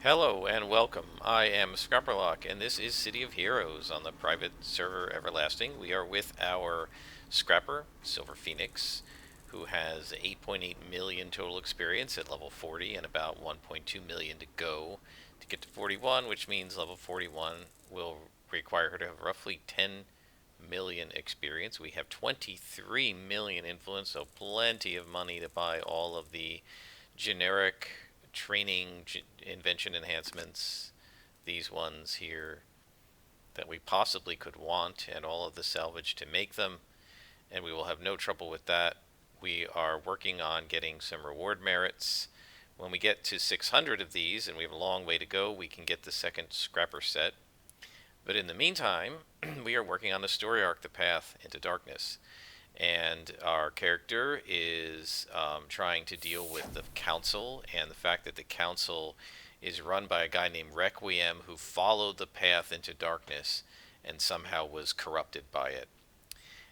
Hello and welcome. I am Scrapperlock, and this is City of Heroes on the private server Everlasting. We are with our Scrapper, Silver Phoenix, who has 8.8 million total experience at level 40 and about 1.2 million to go to get to 41, which means level 41 will require her to have roughly 10 million experience. We have 23 million influence, so plenty of money to buy all of the generic training invention enhancements, these ones here that we possibly could want, and all of the salvage to make them, and we will have no trouble with that. We are working on getting some reward merits. When we get to 600 of these, and we have a long way to go, we can get the second Scrapper set. But in the meantime, we are working on the story arc, The Path into Darkness. And our character is trying to deal with the council and the fact that the council is run by a guy named Requiem who followed the path into darkness and somehow was corrupted by it.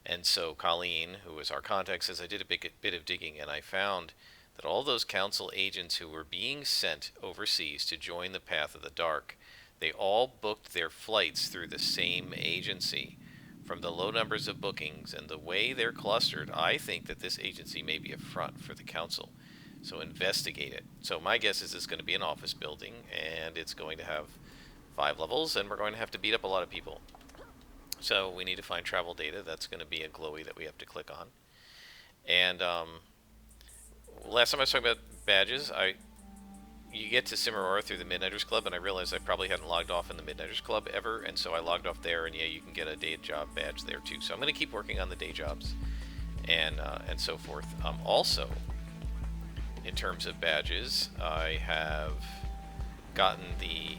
And so Colleen, who was our contact, says, I did a bit of digging and I found that all those council agents who were being sent overseas to join the Path of the Dark, they all booked their flights through the same agency. From the low numbers of bookings and the way they're clustered, I think that this agency may be a front for the council. So investigate it. So my guess is it's going to be an office building, and it's going to have 5 levels, and we're going to have to beat up a lot of people. So we need to find travel data. That's going to be a glowy that we have to click on. And last time I was talking about badges, you get to Cimarora through the Midnighters Club, and I realized I probably hadn't logged off in the Midnighters Club ever, and so I logged off there, and yeah, you can get a day job badge there too. So I'm going to keep working on the day jobs and so forth. Also, in terms of badges, I have gotten the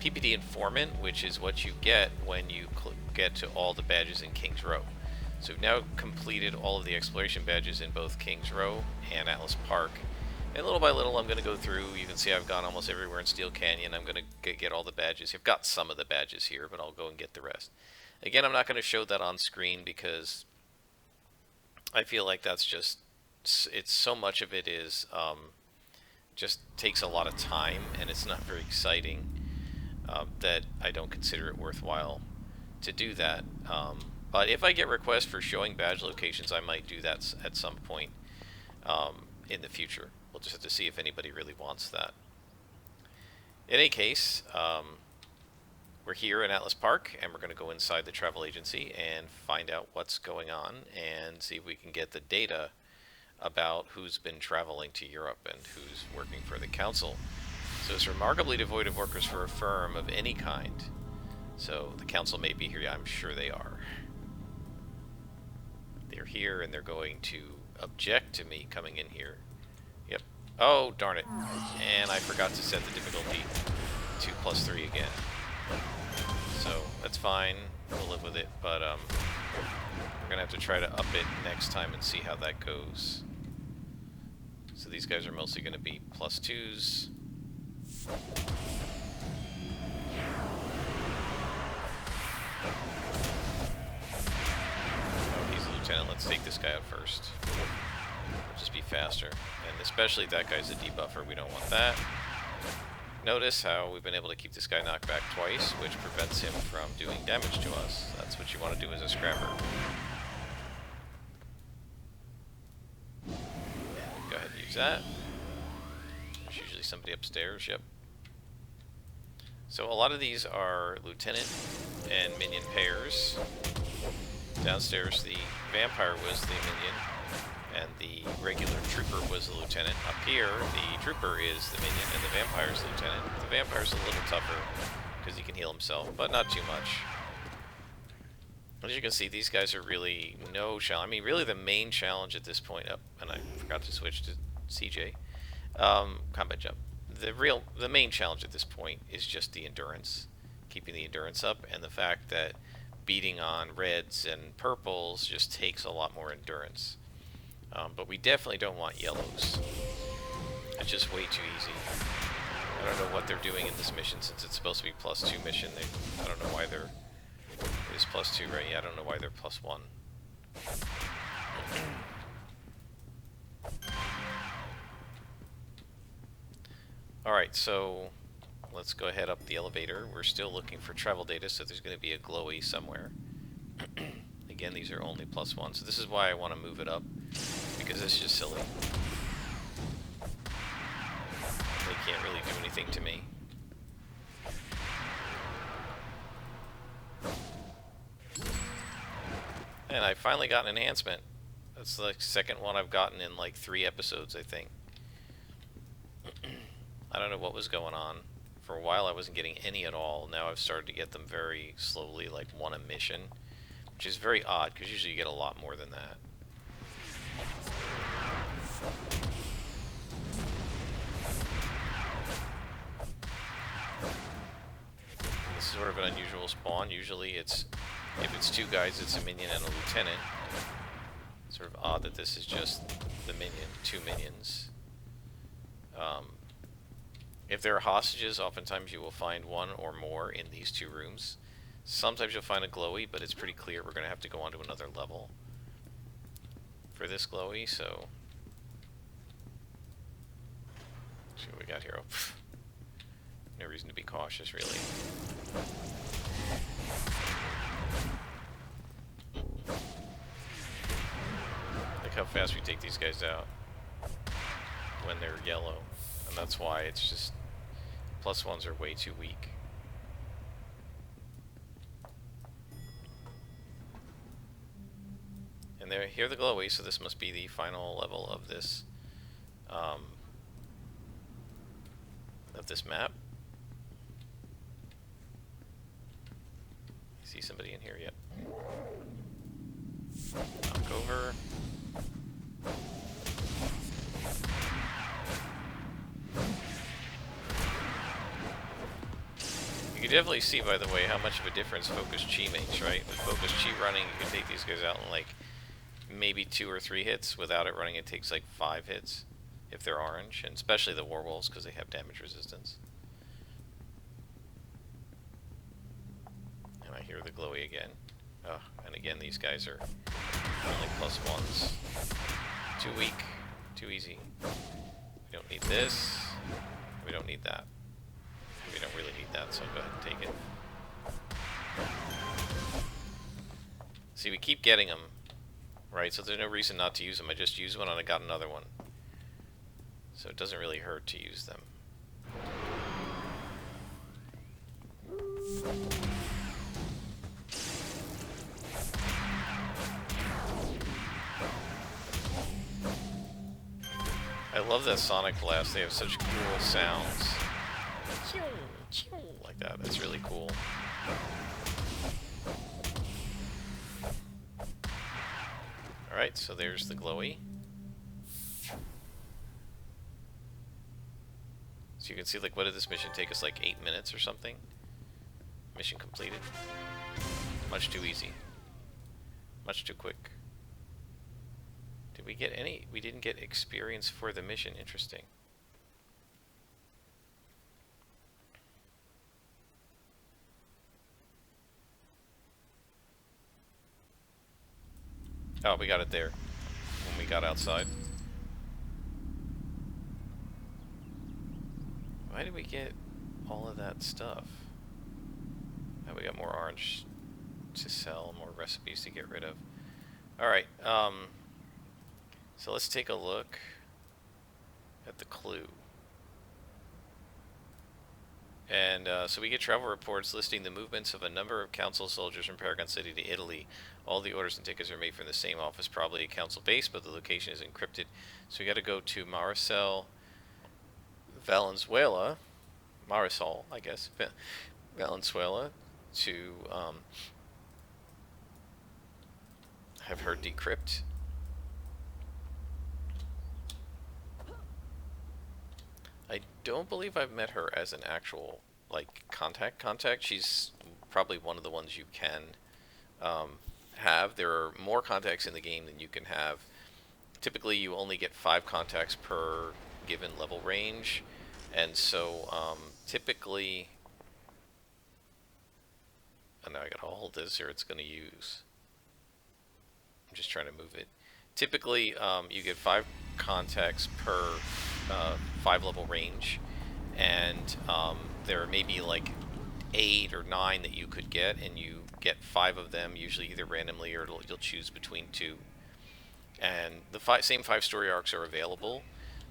PPD Informant, which is what you get when you get to all the badges in Kings Row. So we've now completed all of the exploration badges in both Kings Row and Atlas Park. And little by little, I'm going to go through. You can see I've gone almost everywhere in Steel Canyon. I'm going to get all the badges. I've got some of the badges here, but I'll go and get the rest. Again, I'm not going to show that on screen because I feel like that's just, it's so much of it is just takes a lot of time, and it's not very exciting, that I don't consider it worthwhile to do that. But if I get requests for showing badge locations, I might do that at some point in the future. We'll just have to see if anybody really wants that. In any case, we're here in Atlas Park, and we're going to go inside the travel agency and find out what's going on and see if we can get the data about who's been traveling to Europe and who's working for the council. So it's remarkably devoid of workers for a firm of any kind. So the council may be here. Yeah, I'm sure they are. They're here, and they're going to object to me coming in here. Yep. Oh, darn it. And I forgot to set the difficulty to +3 again. So that's fine. We'll live with it. But we're going to have to try to up it next time and see how that goes. So these guys are mostly going to be +2s. Oh, he's a lieutenant. Let's take this guy out first. It'll just be faster. And especially that guy's a debuffer. We don't want that. Notice how we've been able to keep this guy knocked back twice, which prevents him from doing damage to us. That's what you want to do as a scrapper. Go ahead and use that. There's usually somebody upstairs. Yep. So a lot of these are lieutenant and minion pairs. Downstairs, the vampire was the minion, and the regular trooper was the lieutenant. Up here, the trooper is the minion, and the vampire is the lieutenant. The vampire's a little tougher because he can heal himself, but not too much. As you can see, these guys are really no challenge. I mean, really the main challenge at this point, and I forgot to switch to CJ, combat jump. The main challenge at this point is just the endurance, keeping the endurance up, and the fact that beating on reds and purples just takes a lot more endurance. But we definitely don't want yellows. It's just way too easy. I don't know what they're doing in this mission since it's supposed to be +2 mission. I don't know why they're... It is +2, right? Yeah, I don't know why they're +1. Alright, so let's go ahead up the elevator. We're still looking for travel data, so there's going to be a glowy somewhere. Again, these are only +1, so this is why I want to move it up, because it's just silly. They can't really do anything to me. And I finally got an enhancement. That's the second one I've gotten in like 3 episodes, I think. I don't know what was going on. For a while I wasn't getting any at all. Now I've started to get them very slowly, like one a mission. Which is very odd, because usually you get a lot more than that. This is sort of an unusual spawn. Usually it's, if it's 2 guys, it's a minion and a lieutenant. It's sort of odd that this is just the minion, 2 minions. If there are hostages, oftentimes you will find 1 or more in these 2 rooms. Sometimes you'll find a glowy, but it's pretty clear we're going to have to go on to another level for this glowy, so... Let's see what we got here. Oh, no reason to be cautious, really. Look how fast we take these guys out when they're yellow. And that's why it's just... +1s are way too weak. And there, here are the glowies, so this must be the final level of this map. See somebody in here yet? Knock over. You can definitely see, by the way, how much of a difference Focus Chi makes, right? With Focus Chi running, you can take these guys out in like maybe 2 or 3 hits. Without it running, it takes like 5 hits if they're orange, and especially the Warwolves because they have damage resistance. And I hear the glowy again. Oh, and again, these guys are only +1s. Too weak, too easy. We don't need this. We don't need that. We don't really need that, so I'll go ahead and take it. See, we keep getting them, right? So there's no reason not to use them. I just used one and I got another one. So it doesn't really hurt to use them. I love that Sonic Blast. They have such cool sounds. Like that. That's really cool. Alright, so there's the glowy. So you can see, like, what did this mission take us? Like 8 minutes or something? Mission completed. Much too easy. Much too quick. Did we get any? We didn't get experience for the mission. Interesting. Oh, we got it there when we got outside. Why did we get all of that stuff? Oh, we got more orange to sell, more recipes to get rid of. Alright, so let's take a look at the clue. And so we get travel reports listing the movements of a number of council soldiers from Paragon City to Italy. All the orders and tickets are made from the same office, probably a council base, but the location is encrypted. So we got to go to Marisol Valenzuela, Marisol, I guess, Valenzuela, to have her decrypt. I don't believe I've met her as an actual, like, contact. She's probably one of the ones you can have. There are more contacts in the game than you can have. Typically, you only get 5 contacts per given level range, and so typically... Oh, now I gotta hold this or it's gonna use. I'm just trying to move it. Typically, you get 5 contacts per 5 level range, and there may be like 8 or 9 that you could get, and you get 5 of them, usually either randomly or you'll choose between 2. And the same 5 story arcs are available.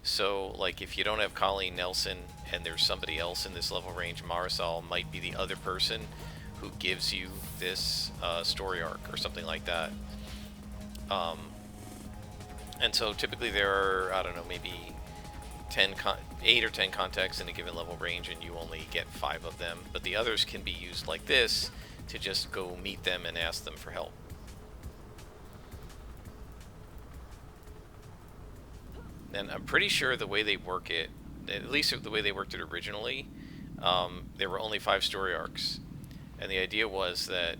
So, like, if you don't have Colleen Nelson and there's somebody else in this level range, Marisol might be the other person who gives you this story arc or something like that. And so typically there are, I don't know, maybe 8 or 10 contacts in a given level range, and you only get 5 of them. But the others can be used like this to just go meet them and ask them for help. And I'm pretty sure the way they work it, at least the way they worked it originally, there were only 5 story arcs. And the idea was that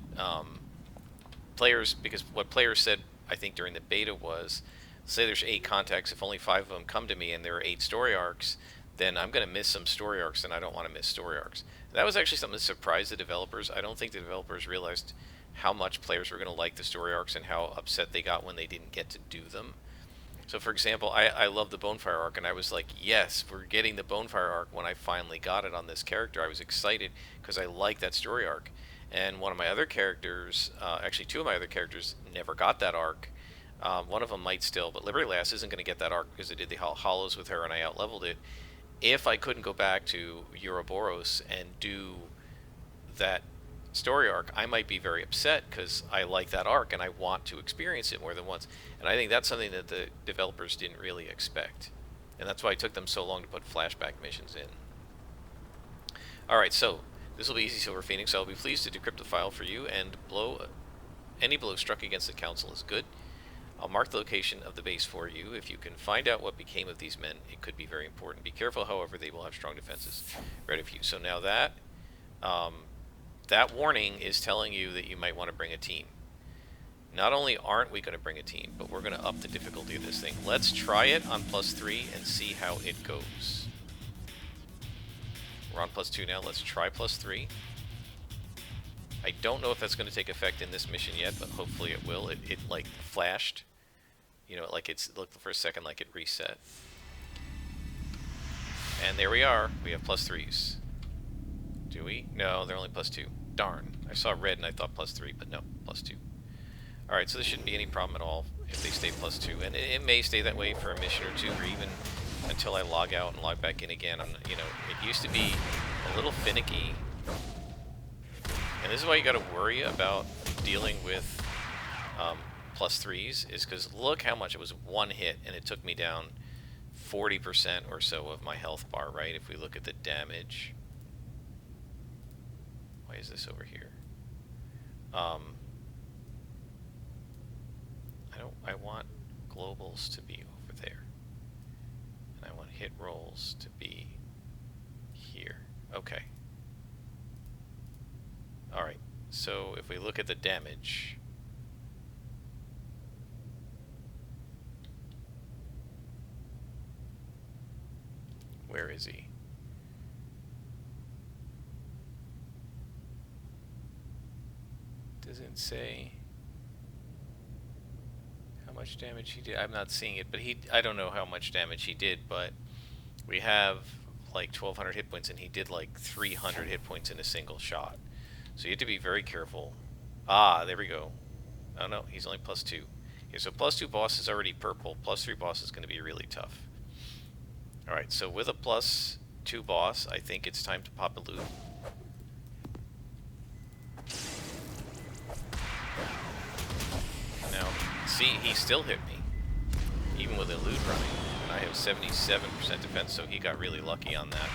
players, because what players said, I think, during the beta was, say there's 8 contacts, if only 5 of them come to me and there are 8 story arcs, then I'm going to miss some story arcs, and I don't want to miss story arcs. That was actually something that surprised the developers. I don't think the developers realized how much players were going to like the story arcs and how upset they got when they didn't get to do them. So, for example, I love the Bonefire arc, and I was like, yes, we're getting the Bonefire arc. When I finally got it on this character, I was excited because I like that story arc. And one of my other characters, actually 2 of my other characters, never got that arc. One of them might still, but Liberty Lass isn't going to get that arc because I did the hollows with her and I out-leveled it. If I couldn't go back to Ouroboros and do that story arc, I might be very upset because I like that arc and I want to experience it more than once. And I think that's something that the developers didn't really expect. And that's why it took them so long to put flashback missions in. Alright, so this will be easy, Silver Phoenix. I'll be pleased to decrypt the file for you, and any blow struck against the Council is good. I'll mark the location of the base for you. If you can find out what became of these men, it could be very important. Be careful, however, they will have strong defenses. Ready for you. So now that that warning is telling you that you might want to bring a team. Not only aren't we going to bring a team, but we're going to up the difficulty of this thing. Let's try it on +3 and see how it goes. We're on +2 now. Let's try +3. I don't know if that's going to take effect in this mission yet, but hopefully it will. It like flashed. You know, like it looked for a second like it reset. And there we are. We have +3s. Do we? No, they're only +2. Darn. I saw red and I thought +3, but no, +2. Alright, so there shouldn't be any problem at all if they stay +2. And it may stay that way for a mission or 2, or even until I log out and log back in again. You know, it used to be a little finicky. And this is why you got to worry about dealing with +3s, is because look how much it was 1 hit, and it took me down 40% or so of my health bar, right? If we look at the damage. Why is this over here? I want globals to be over there. And I want hit rolls to be here. Okay. Alright, so if we look at the damage, where is he? Does it say how much damage he did? I'm not seeing it, but I don't know how much damage he did, but we have like 1,200 hit points, and he did like 300 hit points in a single shot. So you have to be very careful. Ah, there we go. Oh no, he's only +2. Okay, so +2 boss is already purple. +3 boss is going to be really tough. Alright, so with a +2 boss, I think it's time to pop a loot. Now, see, he still hit me, even with a loot running. And I have 77% defense, so he got really lucky on that.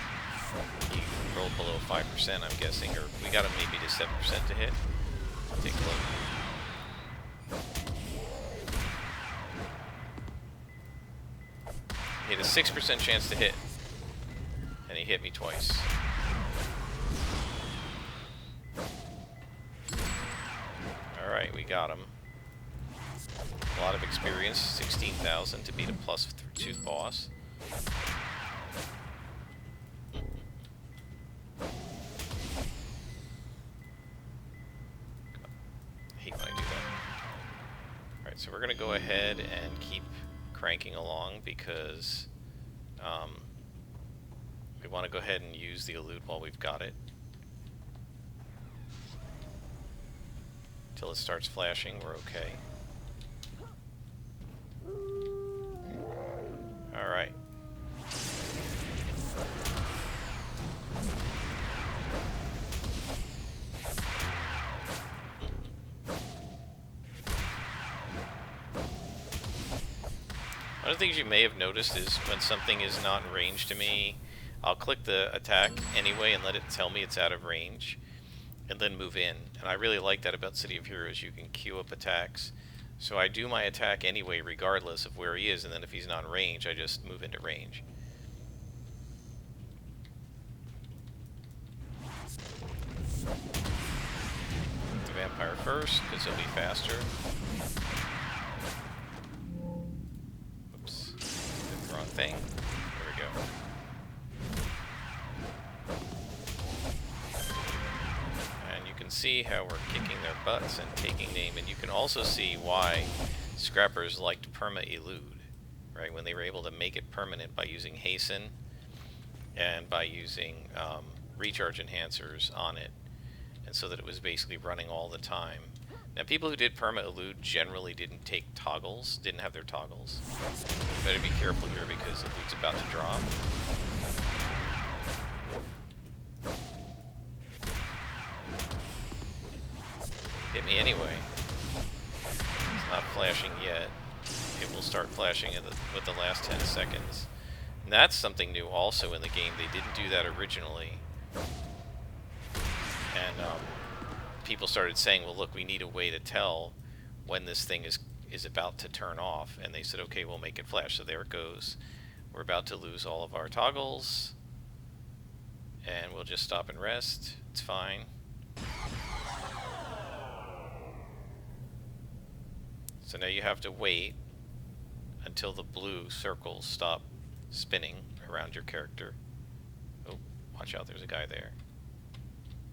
He rolled below 5%, I'm guessing, or we got him maybe to 7% to hit. Take a look. He had a 6% chance to hit, and he hit me twice. Alright, we got him. A lot of experience, 16,000 to beat a +2 boss. So we're going to go ahead and keep cranking along because we want to go ahead and use the elude while we've got it. Till it starts flashing, we're okay. Alright. One of the things you may have noticed is when something is not in range to me, I'll click the attack anyway and let it tell me it's out of range, and then move in. And I really like that about City of Heroes. You can queue up attacks. So I do my attack anyway regardless of where he is, and then if he's not in range, I just move into range. The vampire first, because he'll be faster. Oops. Did the wrong thing. There we go. See how we're kicking their butts and taking name, and you can also see why scrappers liked perma-elude, right? When they were able to make it permanent by using hasten and by using recharge enhancers on it, and so that it was basically running all the time. Now, people who did perma-elude generally didn't take toggles, didn't have their toggles. Better be careful here because elude's about to drop. Hit me anyway. It's not flashing yet. It will start flashing with the last 10 seconds. And that's something new also in the game. They didn't do that originally. And people started saying, well, look, we need a way to tell when this thing is about to turn off. And they said, okay, we'll make it flash. So there it goes. We're about to lose all of our toggles. And we'll just stop and rest. It's fine. So now you have to wait until the blue circles stop spinning around your character. Oh, watch out, there's a guy there.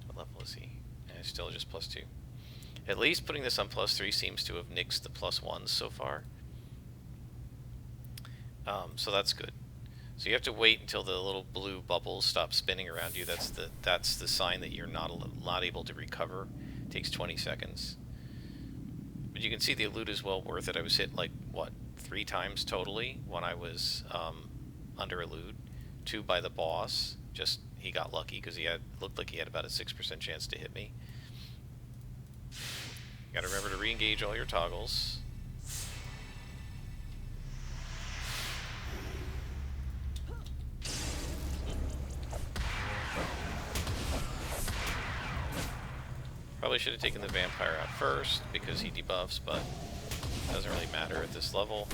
What level is he? And still just +2. At least putting this on +3 seems to have nixed the +1s so far. So that's good. So you have to wait until the little blue bubbles stop spinning around you. That's the sign that you're not able to recover. It takes 20 seconds. But you can see the elude is well worth it. I was hit like, what, 3 times totally when I was under elude. 2 by the boss. Just, he got lucky because looked like he had about a 6% chance to hit me. You gotta remember to re-engage all your toggles. Probably should have taken the vampire out first because he debuffs, but it doesn't really matter at this level.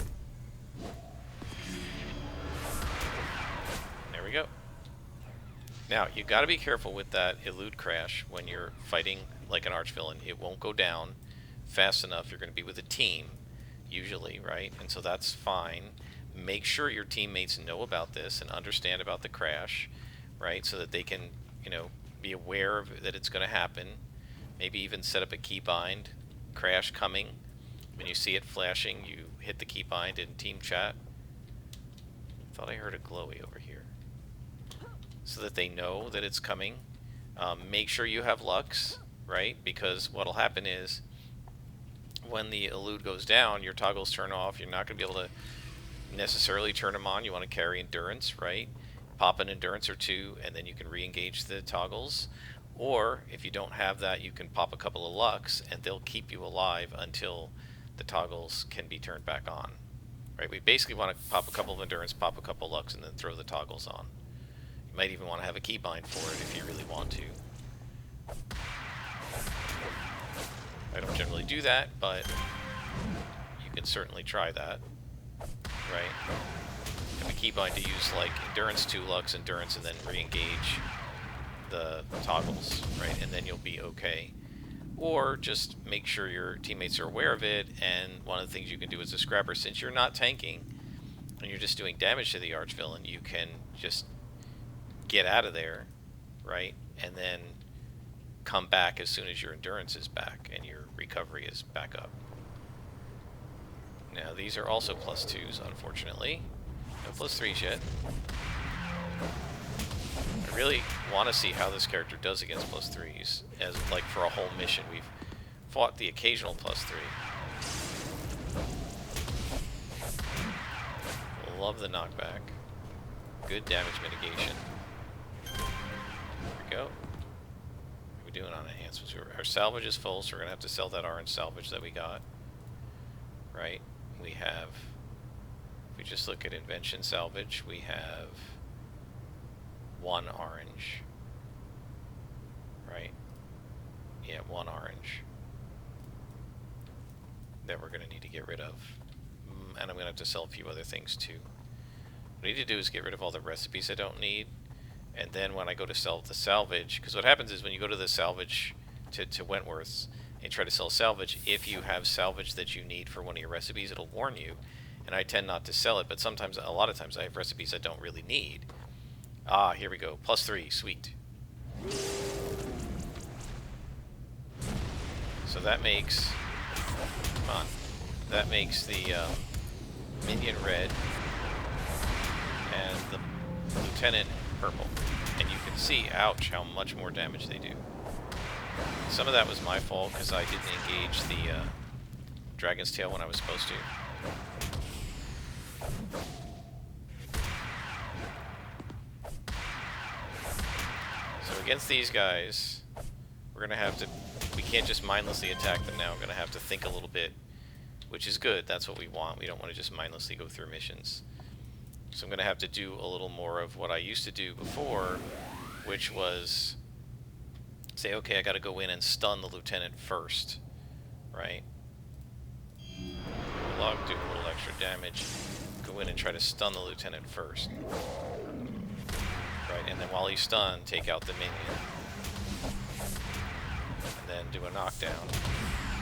There we go. Now, you got to be careful with that elude crash when you're fighting like an archvillain. It won't go down fast enough. You're going to be with a team, usually, right? And so that's fine. Make sure your teammates know about this and understand about the crash, right? So that they can, be aware of that it's going to happen. Maybe even set up a keybind, crash coming. When you see it flashing, you hit the keybind in team chat. Thought I heard a glowy over here. So that they know that it's coming. Make sure you have Lux, right? Because what'll happen is when the elude goes down, your toggles turn off. You're not going to be able to necessarily turn them on. You want to carry endurance, right? Pop an endurance or 2, and then you can re-engage the toggles. Or, if you don't have that, you can pop a couple of Lux, and they'll keep you alive until the toggles can be turned back on. Right? We basically want to pop a couple of Endurance, pop a couple of Lux, and then throw the toggles on. You might even want to have a keybind for it if you really want to. I don't generally do that, but you can certainly try that. Right? Have a keybind to use like Endurance, 2 Lux, Endurance, and then re-engage the toggles, right? And then you'll be okay. Or just make sure your teammates are aware of it, and one of the things you can do as a scrapper, since you're not tanking and you're just doing damage to the archvillain, you can just get out of there, right? And then come back as soon as your endurance is back and your recovery is back up. Now these are also +2s, unfortunately. No +3s yet. really want to see how this character does against +3s, as like for a whole mission. We've fought the occasional +3. Love the knockback. Good damage mitigation. There we go. What are we doing on enhancements? Our salvage is full, so we're going to have to sell that orange salvage that we got. Right? We have, if we just look at invention salvage, we have 1 orange. Right? Yeah, 1 orange. That we're going to need to get rid of. And I'm going to have to sell a few other things too. What I need to do is get rid of all the recipes I don't need. And then when I go to sell the salvage, because what happens is when you go to the salvage to Wentworth's and try to sell salvage, if you have salvage that you need for one of your recipes, it'll warn you. And I tend not to sell it, but sometimes, a lot of times, I have recipes I don't really need. Ah, here we go. +3, sweet. So that makes, come on, that makes the minion red and the lieutenant purple. And you can see, ouch, how much more damage they do. Some of that was my fault because I didn't engage the Dragon's Tail when I was supposed to. So against these guys, we're going to have to, we can't just mindlessly attack them now. We're going to have to think a little bit, which is good. That's what we want. We don't want to just mindlessly go through missions. So I'm going to have to do a little more of what I used to do before, which was say, okay, I got to go in and stun the lieutenant first, right? Log, do a little extra damage. Go in and try to stun the lieutenant first. Right, and then while he's stunned, take out the minion. And then do a knockdown.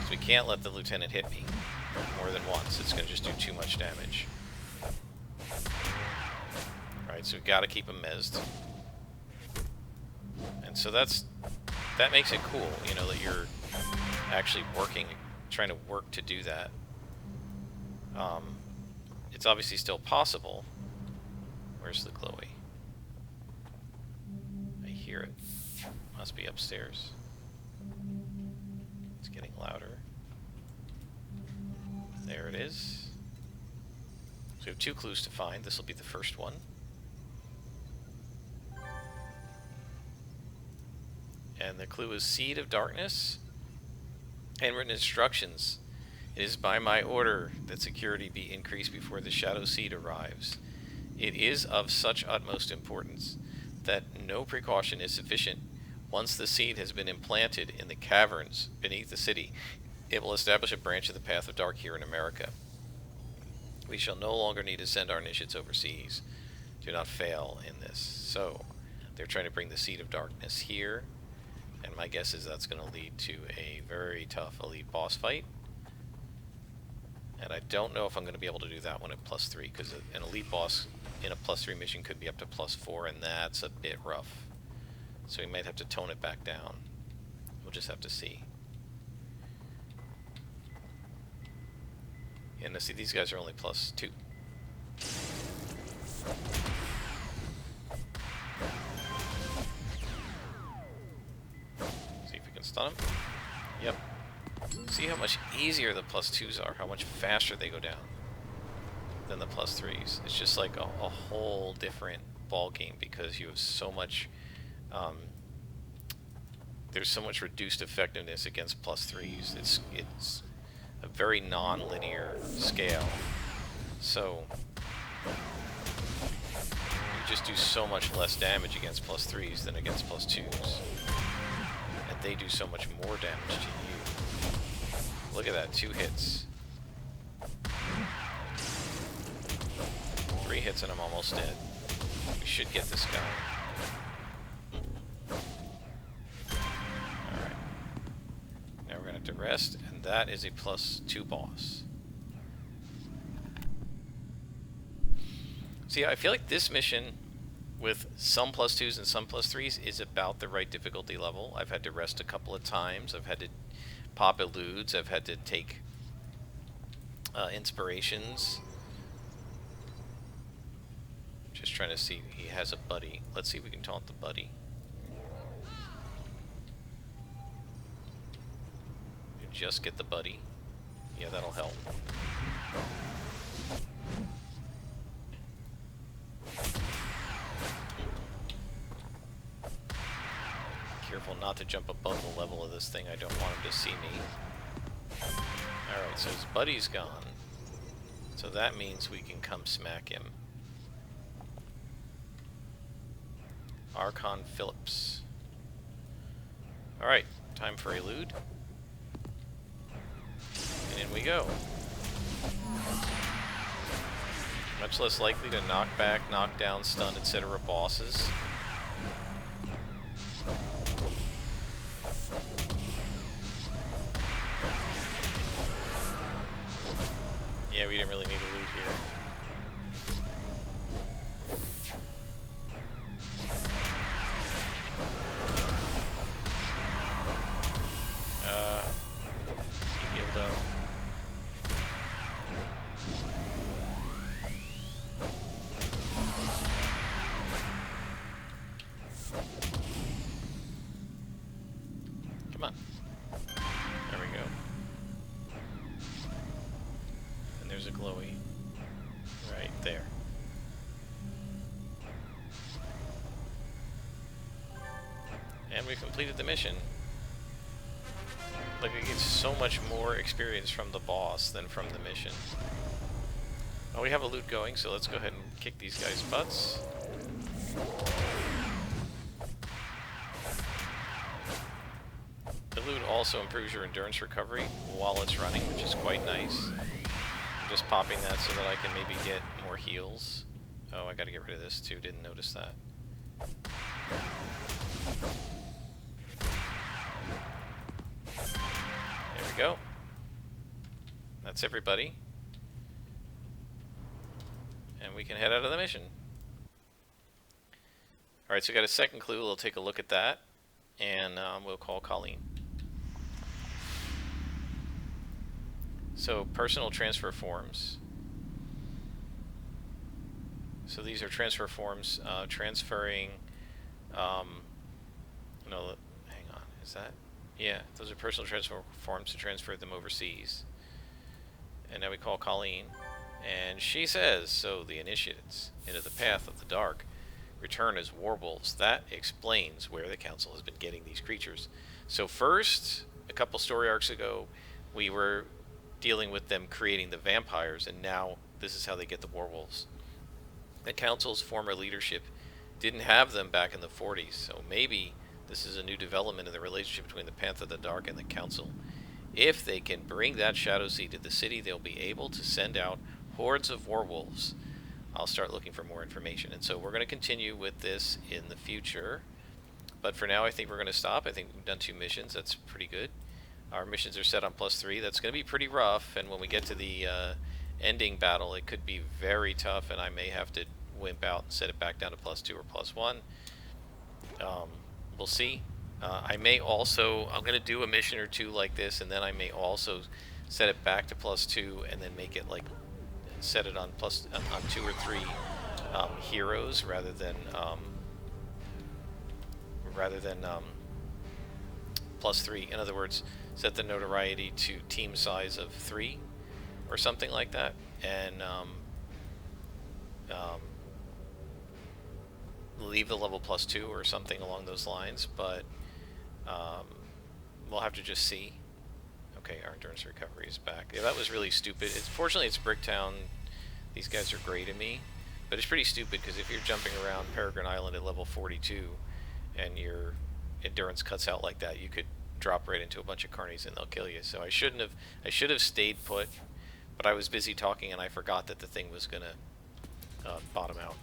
So we can't let the lieutenant hit me more than once. It's going to just do too much damage. Right, so we got to keep him mezzed. And so that makes it cool, you know, that you're actually working, trying to work to do that. It's obviously still possible. Where's the Chloe? I hear it. Must be upstairs. It's getting louder. There it is. So we have 2 clues to find. This will be the first one. And the clue is Seed of Darkness. Handwritten instructions. It is by my order that security be increased before the Shadow Seed arrives. It is of such utmost importance that no precaution is sufficient. Once the seed has been implanted in the caverns beneath the city, it will establish a branch of the Path of Dark here in America. We shall no longer need to send our initiates overseas. Do not fail in this. So, they're trying to bring the Seed of Darkness here, and my guess is that's going to lead to a very tough elite boss fight. And I don't know if I'm going to be able to do that one at +3, because an elite boss in a +3 mission could be up to +4, and that's a bit rough. So we might have to tone it back down. We'll just have to see. And now see, these guys are only +2. See if we can stun them. Yep. See how much easier the +2s are, how much faster they go down than the +3s. It's just like a whole different ball game because you have so much, there's so much reduced effectiveness against +3s. It's a very non-linear scale. So you just do so much less damage against +3s than against +2s. And they do so much more damage to you. Look at that, 2 hits. 3 hits and I'm almost dead. We should get this guy. Alright. Now we're going to have to rest, and that is a +2 boss. See, I feel like this mission, with some +2s and some +3s, is about the right difficulty level. I've had to rest a couple of times. I've had to pop eludes. I've had to take inspirations. Just trying to see. He has a buddy. Let's see if we can taunt the buddy. Just get the buddy. Yeah, that'll help. Careful not to jump above the level of this thing. I don't want him to see me. Alright, so his buddy's gone. So that means we can come smack him. Archon Phillips. Alright, time for Elude. And in we go. Much less likely to knock back, knock down, stun, etc. bosses. Yeah, we didn't really need to loot here. He healed up. Come on. There we go. And there's a glowy. Right there. And we've completed the mission. Like, we get so much more experience from the boss than from the mission. Well, we have a loot going, so let's go ahead and kick these guys' butts. The loot also improves your endurance recovery while it's running, which is quite nice. I'm just popping that so that I can maybe get more heals. Oh, I gotta get rid of this too, didn't notice that. There we go. That's everybody. And we can head out of the mission. Alright, so we got a second clue. We'll take a look at that. And we'll call Colleen. So, personal transfer forms. So these are transfer forms transferring... no, hang on. Is that... Yeah, those are personal transfer forms to transfer them overseas. And now we call Colleen. And she says, so the initiates into the path of the dark return as warwolves. That explains where the council has been getting these creatures. So first, a couple story arcs ago, we were dealing with them creating the vampires, and now this is how they get the werewolves. The council's former leadership didn't have them back in the 40s, so maybe this is a new development in the relationship between the Path of the Dark and the council. If they can bring that shadow seed to the city, they'll be able to send out hordes of werewolves. I'll start looking for more information, and so we're going to continue with this in the future. But for now, I think we're going to stop. I think we've done 2 missions. That's pretty good. Our missions are set on +3. That's going to be pretty rough, and when we get to the ending battle, it could be very tough, and I may have to wimp out and set it back down to +2 or +1. We'll see. I may also, I'm going to do a mission or 2 like this, and then I may also set it back to +2 and then make it like, set it on 2 or 3 heroes rather than +3. In other words, set the notoriety to team size of 3 or something like that, and leave the level +2 or something along those lines, but we'll have to just see. Okay, our endurance recovery is back. Yeah, that was really stupid. Fortunately, it's Bricktown. These guys are great at me, but it's pretty stupid because if you're jumping around Peregrine Island at level 42 and your endurance cuts out like that, you could drop right into a bunch of carnies and they'll kill you. So I should have stayed put, but I was busy talking and I forgot that the thing was gonna bottom out.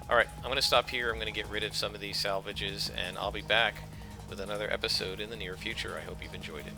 Alright, I'm going to stop here. I'm going to get rid of some of these salvages, and I'll be back with another episode in the near future. I hope you've enjoyed it.